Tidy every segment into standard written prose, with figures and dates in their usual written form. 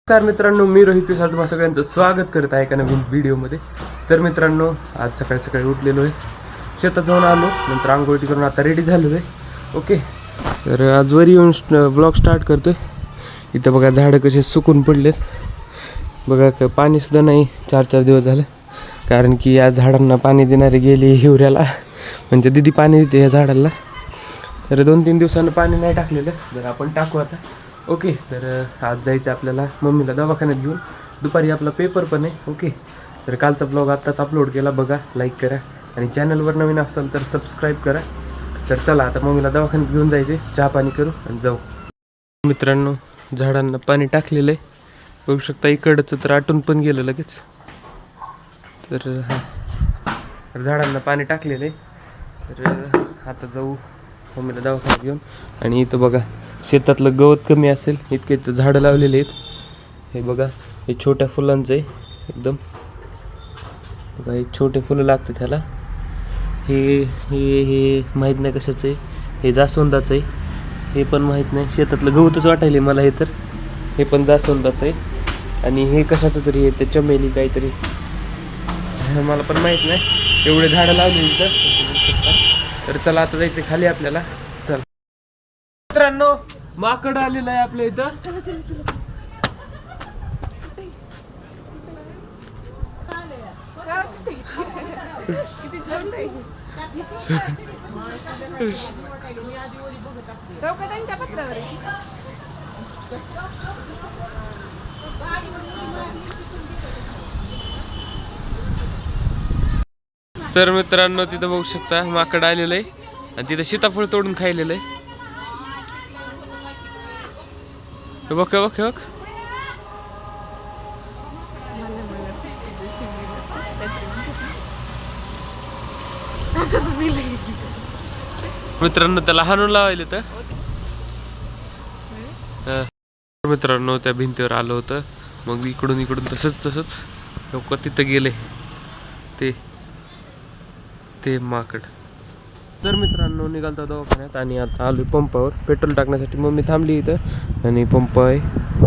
नमस्कार मित्रांनो, मी रोहित पिसाळ तुम्हा सगळ्यांचं स्वागत करत आहे एका नवीन व्हिडिओमध्ये. तर मित्रांनो, आज सकाळी सकाळी उठलेलो आहे, शेतात जाऊन आलो, नंतर आंघोळी करून आता रेडी झालो आहे. ओके, तर आजवर येऊन ब्लॉग स्टार्ट करतो आहे. इथं बघा झाडं कसे सुकून पडलेत बघा, पाणीसुद्धा नाही 4-4 दिवस झालं, कारण की या झाडांना पाणी देणारे गेले हिवऱ्याला, म्हणजे दिदी पाणी देते या झाडाला. तर 2-3 दिवसानं पाणी नाही टाकलेलं, तर आपण टाकू आता. ओके, तर आज जायचं आपल्याला मम्मीला दवाखान्यात घेऊन. दुपारी आपला पेपर पण आहे. ओके, तर कालचा ब्लॉग आत्ताच अपलोड केला, बघा, लाईक करा आणि चॅनलवर नवीन असाल तर सबस्क्राईब करा. तर चला आता मम्मीला दवाखान्यात घेऊन जायचे, चहा पाणी करू आणि जाऊ. मित्रांनो, झाडांना पाणी टाकलेलं आहे, बघू शकता. इकडचं तर आटून पण गेलं लगेच. तर हां, झाडांना पाणी टाकलेलं आहे. तर आता जाऊ मम्मीला दवाखान्यात घेऊन. आणि इथं बघा, शेतातलं गवत कमी असेल इतके इथं झाडं लावलेले आहेत. हे बघा, हे छोट्या फुलांचं आहे एकदम बघा, हे छोटे फुलं लागतात ह्याला. हे हे हे माहीत नाही कशाचं आहे, हे जास्वंदाचं आहे. हे पण माहीत नाही, शेतातलं गवतच वाटायले मला हे. तर हे पण जास्वंदाचं आहे. आणि हे कशाचं तरी आहे, ते चमेली काहीतरी, मला पण माहीत नाही. एवढे झाडं लावले इथं. तर चला आता जायचं खाली आपल्याला. चल मित्रांनो, माकड आलेलं आहे आपल्या इथं. तर मित्रांनो, तिथं बघू शकता माकड आलेलं आहे आणि तिथं सीताफळ तोडून खायलेलं आहे. बघ बघ बघ, मित्रांनो त्याला हाणून लावायला तर. मित्रांनो, त्या भिंतीवर आलं होतं, मग इकडून तसंच तिथं गेले ते माकड. तर मित्रांनो, निघालतो दवाखान्यात आणि आता आलो पंपावर पेट्रोल टाकण्यासाठी. मम्मी थांबली इथं आणि पंप आहे.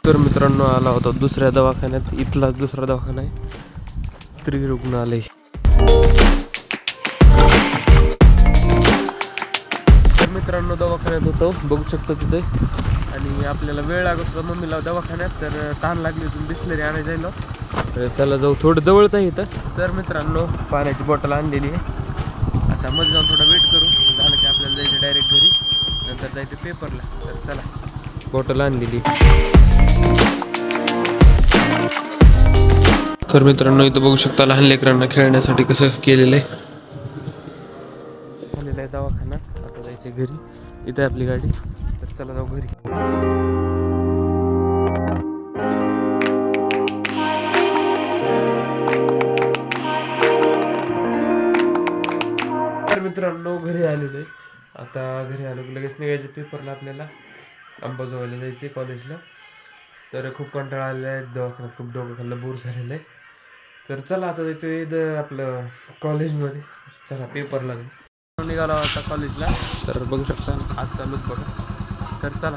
तर मित्रांनो, आला होता दुसऱ्या दवाखान्यात. इथलाच दुसरा दवाखाना आहे, स्त्री रुग्णालय. तर मित्रांनो, दवाखान्यात होतो, बघू शकतो तिथे. आणि आपल्याला वेळ लागत होता मम्मीला दवाखान्यात, तर तहान लागली होती, बिस्लरी आणायला जायला. तर त्याला जाऊ, थोडं जवळच आहे इथं. तर मित्रांनो, पाण्याची बॉटल आणलेली आहे. आता मध्ये जाऊन थोडा वेट करू, झालं की आपल्याला जायचं डायरेक्ट घरी, नंतर जायचं पेपरला. तर चला, बॉटल आणलेली. तर मित्रांनो, इथं बघू शकता लहान लेकरांना खेळण्यासाठी कसं केलेलं आहे. झालेलं आहे दवाखाना, आता जायचे घरी. इथं आहे आपली गाडी, तर चला जाऊ घरी. तर मित्रांनो, घरी आलेलो आहे. आता घरी आलो की लगेच निघायचं पेपरला आपल्याला. अंबाजोगाईला जायचे कॉलेजला. तर खूप कंटाळा आलेला आहे, दवाखान्यात खूप डोकं खाल्लं, बोर झालेलं आहे. तर चला आता जायचं इथं आपलं कॉलेजमध्ये. चला पेपरला निघाला आता कॉलेजला. तर बघू शकता आज चालूच बघा. तर चला.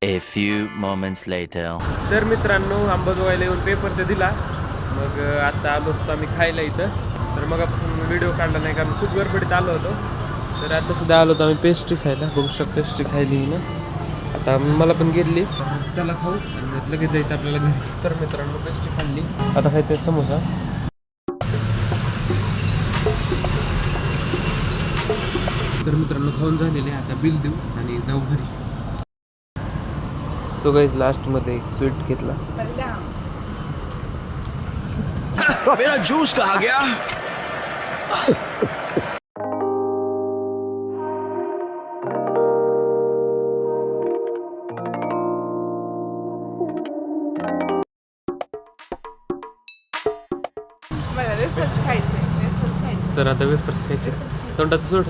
A few moments later. तर मित्रांनो, अंबाजोगाईला येऊन पेपर तर दिला. मग आता आलो होतो आम्ही खायला इथं. तर मग आपण व्हिडिओ काढला नाही, कारण खूप गडबडीत आलो होतो. तर आता सुद्धा आलो होतो आम्ही पेस्ट्री खायला. बघू शकतो पेस्ट्री खायली ना, आता मला पण घेतली. चला खाऊ आणि लगेच जायचं आपल्याला घरी. तर मित्रांनो, पेस्ट्री खाल्ली, आता खायचं समोसा. तर मित्रांनो, खाऊन झालेले, आता बिल देऊ आणि जाऊ घरी. तो गाइस लास्टमध्ये एक स्वीट घेतला. मेरा जूस कहाँ गया? वेफर्स खायचे वेफर्स खायचे तर आता वेफर्स खायचे तोंडाचं सोड